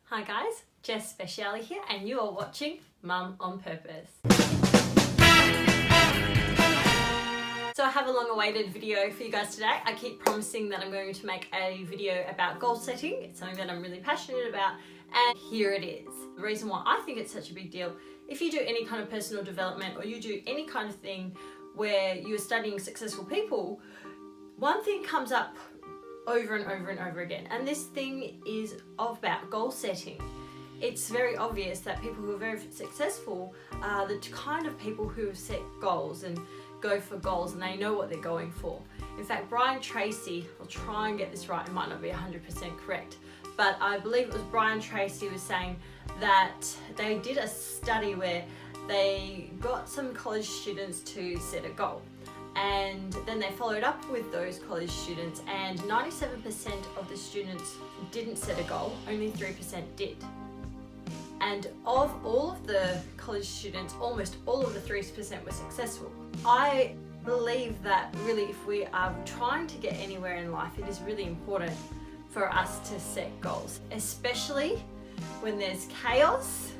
Hi guys, Jess Speciale here and you are watching Mum on Purpose. So I have a long awaited video for you guys today. I keep promising that I'm going to make a video about goal setting. It's something that I'm really passionate about and here it is. The reason why I think it's such a big deal, if you do any kind of personal development or you do any kind of thing where you're studying successful people, one thing comes up over and over and over again, and this thing is about goal setting. It's very obvious that people who are very successful are the kind of people who have set goals and go for goals and they know what they're going for. In fact, Brian Tracy, I'll try and get this right, it might not be 100% correct, but I believe it was Brian Tracy was saying that they did a study where they got some college students to set a goal. And then they followed up with those college students and 97% of the students didn't set a goal, only 3% did. And of all of the college students, almost all of the 3% were successful. I believe that really if we are trying to get anywhere in life, it is really important for us to set goals, especially when there's chaos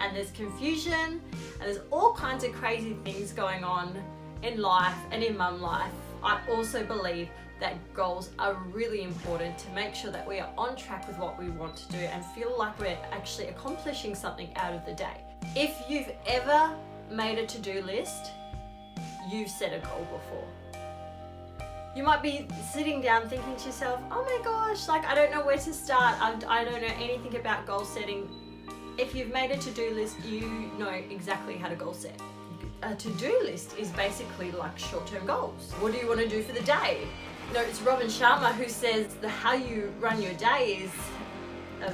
and there's confusion and there's all kinds of crazy things going on in life and in mum life. I also believe that goals are really important to make sure that we are on track with what we want to do and feel like we're actually accomplishing something out of the day. If you've ever made a to-do list, you've set a goal before. You might be sitting down thinking to yourself, oh my gosh, like I don't know where to start. I don't know anything about goal setting. If you've made a to-do list, you know exactly how to goal set. A to-do list is basically like short-term goals. What do you want to do for the day? You know, it's Robin Sharma who says how you run your day is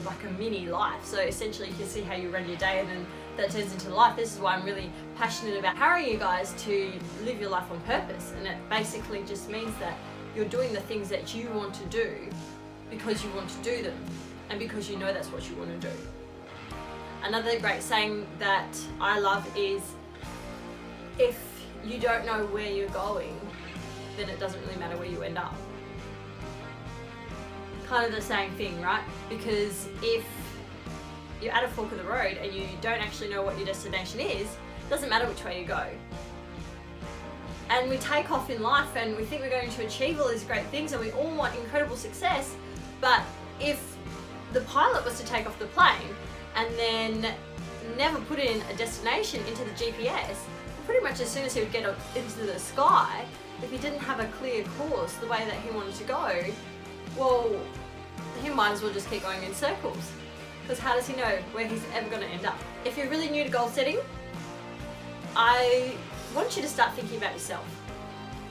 like a mini life. So essentially you can see how you run your day and then that turns into life. This is why I'm really passionate about empowering you guys to live your life on purpose. And it basically just means that you're doing the things that you want to do because you want to do them and because you know that's what you want to do. Another great saying that I love is, if you don't know where you're going, then it doesn't really matter where you end up. Kind of the same thing, right? Because if you're at a fork of the road and you don't actually know what your destination is, it doesn't matter which way you go. And we take off in life and we think we're going to achieve all these great things and we all want incredible success, but if the pilot was to take off the plane and then never put in a destination into the GPS, pretty much as soon as he would get up into the sky, if he didn't have a clear course the way that he wanted to go, well, he might as well just keep going in circles. Because how does he know where he's ever going to end up? If you're really new to goal setting, I want you to start thinking about yourself.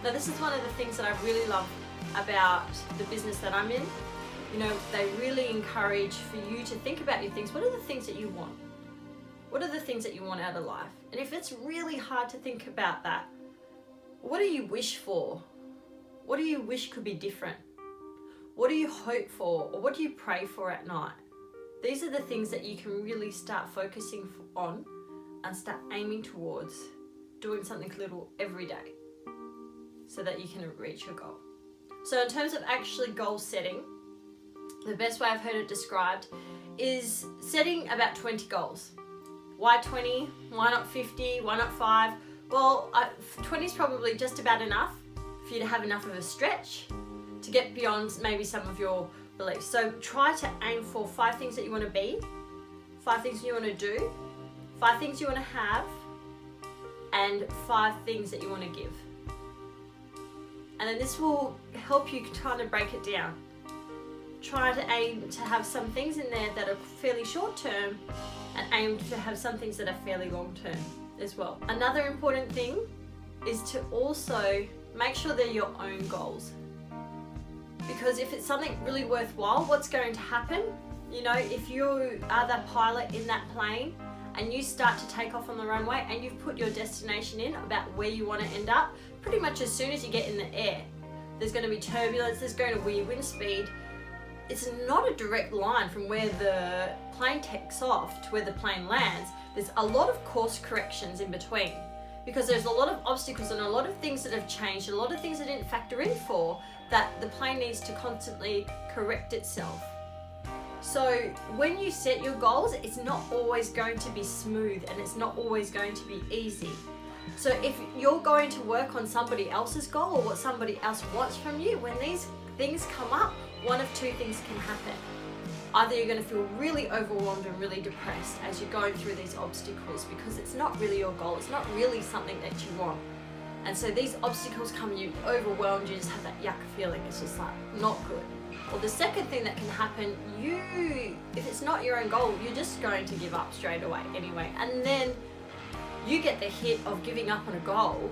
Now, this is one of the things that I really love about the business that I'm in. You know, they really encourage for you to think about your things. What are the things that you want? What are the things that you want out of life? And if it's really hard to think about that, what do you wish for? What do you wish could be different? What do you hope for? Or what do you pray for at night? These are the things that you can really start focusing on and start aiming towards doing something little every day so that you can reach your goal. So in terms of actually goal setting, the best way I've heard it described is setting about 20 goals. Why 20? Why not 50? Why not 5? Well, 20 is probably just about enough for you to have enough of a stretch to get beyond maybe some of your beliefs. So try to aim for 5 things that you want to be, 5 things you want to do, 5 things you want to have, and 5 things that you want to give. And then this will help you kind of break it down. Try to aim to have some things in there that are fairly short term and aim to have some things that are fairly long term as well. Another important thing is to also make sure they're your own goals. Because if it's something really worthwhile, what's going to happen? You know, if you are the pilot in that plane and you start to take off on the runway and you've put your destination in about where you want to end up, pretty much as soon as you get in the air, there's going to be turbulence, there's going to be wind speed. It's not a direct line from where the plane takes off to where the plane lands. There's a lot of course corrections in between because there's a lot of obstacles and a lot of things that have changed, a lot of things that didn't factor in for, that the plane needs to constantly correct itself. So when you set your goals, it's not always going to be smooth and it's not always going to be easy. So if you're going to work on somebody else's goal or what somebody else wants from you, when these things come up, one of two things can happen. Either you're going to feel really overwhelmed and really depressed as you're going through these obstacles because it's not really your goal, it's not really something that you want. And so these obstacles come, you overwhelmed, you just have that yuck feeling, it's just like not good. Or the second thing that can happen, if it's not your own goal, you're just going to give up straight away anyway. And then you get the hit of giving up on a goal,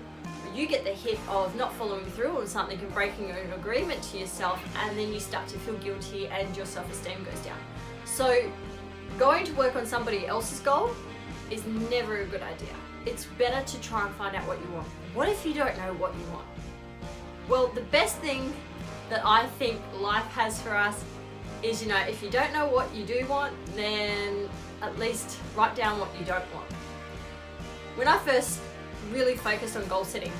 you get the hit of not following through on something and breaking an agreement to yourself, and then you start to feel guilty and your self-esteem goes down. So going to work on somebody else's goal is never a good idea. It's better to try and find out what you want. What if you don't know what you want? Well, the best thing that I think life has for us is, if you don't know what you do want, then at least write down what you don't want. When I first really focused on goal setting,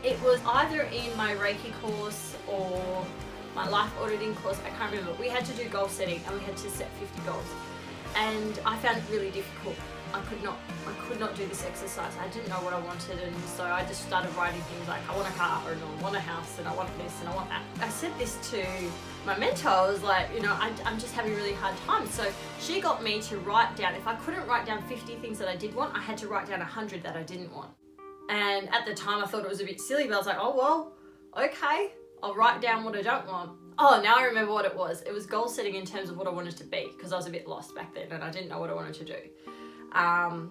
it was either in my Reiki course or my life auditing course, I can't remember. We had to do goal setting and we had to set 50 goals. And I found it really difficult. I could not do this exercise. I didn't know what I wanted, and so I just started writing things like, I want a car, and I want a house, and I want this, and I want that. I said this to my mentor. I was like, I'm just having a really hard time. So she got me to write down, if I couldn't write down 50 things that I did want, I had to write down 100 that I didn't want. And at the time I thought it was a bit silly, but I was like, oh well, okay, I'll write down what I don't want. Oh, now I remember what it was. It was goal setting in terms of what I wanted to be, because I was a bit lost back then and I didn't know what I wanted to do.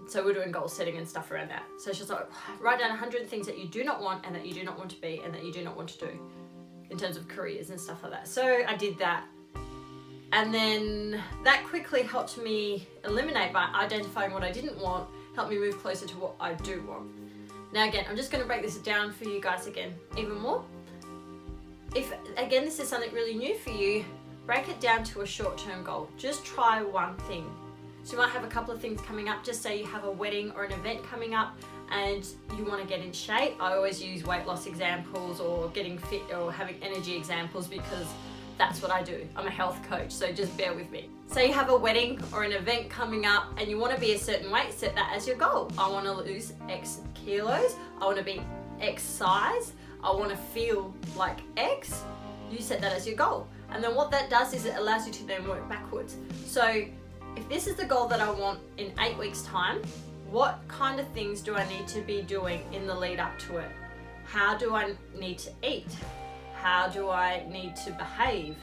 So we're doing goal setting and stuff around that. So she's like, write down 100 things that you do not want and that you do not want to be and that you do not want to do in terms of careers and stuff like that. So I did that. And then that quickly helped me eliminate by identifying what I didn't want, helped me move closer to what I do want. Now again, I'm just going to break this down for you guys again, even more. If, again, this is something really new for you, break it down to a short-term goal. Just try one thing. So you might have a couple of things coming up. Just say you have a wedding or an event coming up and you want to get in shape. I always use weight loss examples or getting fit or having energy examples because that's what I do. I'm a health coach, so just bear with me. Say you have a wedding or an event coming up and you want to be a certain weight, set that as your goal. I want to lose X kilos. I want to be X size. I want to feel like X. You set that as your goal. And then what that does is it allows you to then work backwards. So if this is the goal that I want in 8 weeks' time, what kind of things do I need to be doing in the lead up to it? How do I need to eat? How do I need to behave?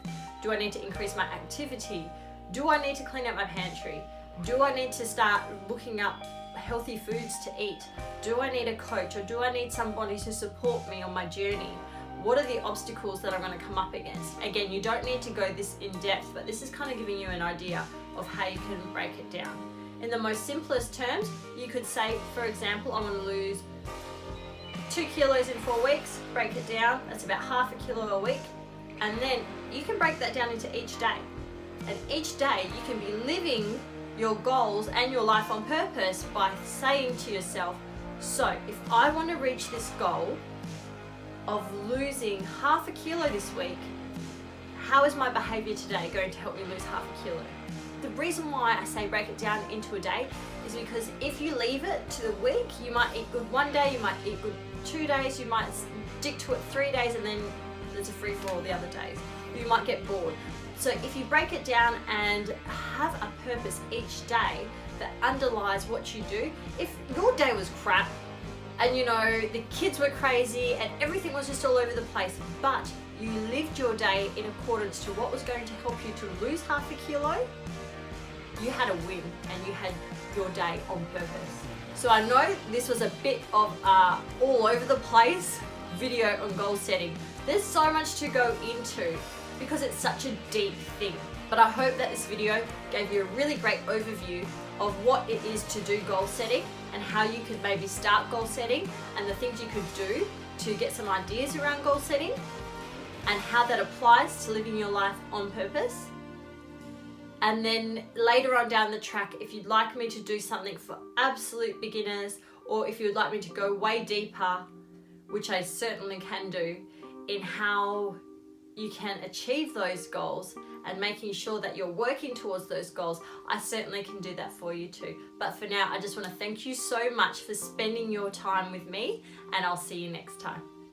Do I need to increase my activity? Do I need to clean up my pantry? Do I need to start looking up healthy foods to eat? Do I need a coach or do I need somebody to support me on my journey? What are the obstacles that I'm going to come up against? Again, you don't need to go this in depth, but this is kind of giving you an idea of how you can break it down. In the most simplest terms, you could say, for example, I want to lose 2 kilos in 4 weeks, break it down, that's about half a kilo a week. And then you can break that down into each day. And each day you can be living your goals and your life on purpose by saying to yourself, so if I want to reach this goal of losing half a kilo this week, how is my behavior today going to help me lose half a kilo? The reason why I say break it down into a day is because if you leave it to the week, you might eat good one day, you might eat good 2 days, you might stick to it 3 days, and then there's a free for all the other days. You might get bored. So if you break it down and have a purpose each day that underlies what you do, if your day was crap and the kids were crazy and everything was just all over the place, but you lived your day in accordance to what was going to help you to lose half a kilo, you had a win and you had your day on purpose. So I know this was a bit of all over the place video on goal setting. There's so much to go into because it's such a deep thing. But I hope that this video gave you a really great overview of what it is to do goal setting and how you could maybe start goal setting and the things you could do to get some ideas around goal setting and how that applies to living your life on purpose. And then later on down the track, if you'd like me to do something for absolute beginners, or if you'd like me to go way deeper, which I certainly can do, in how you can achieve those goals and making sure that you're working towards those goals, I certainly can do that for you too. But for now, I just want to thank you so much for spending your time with me, and I'll see you next time.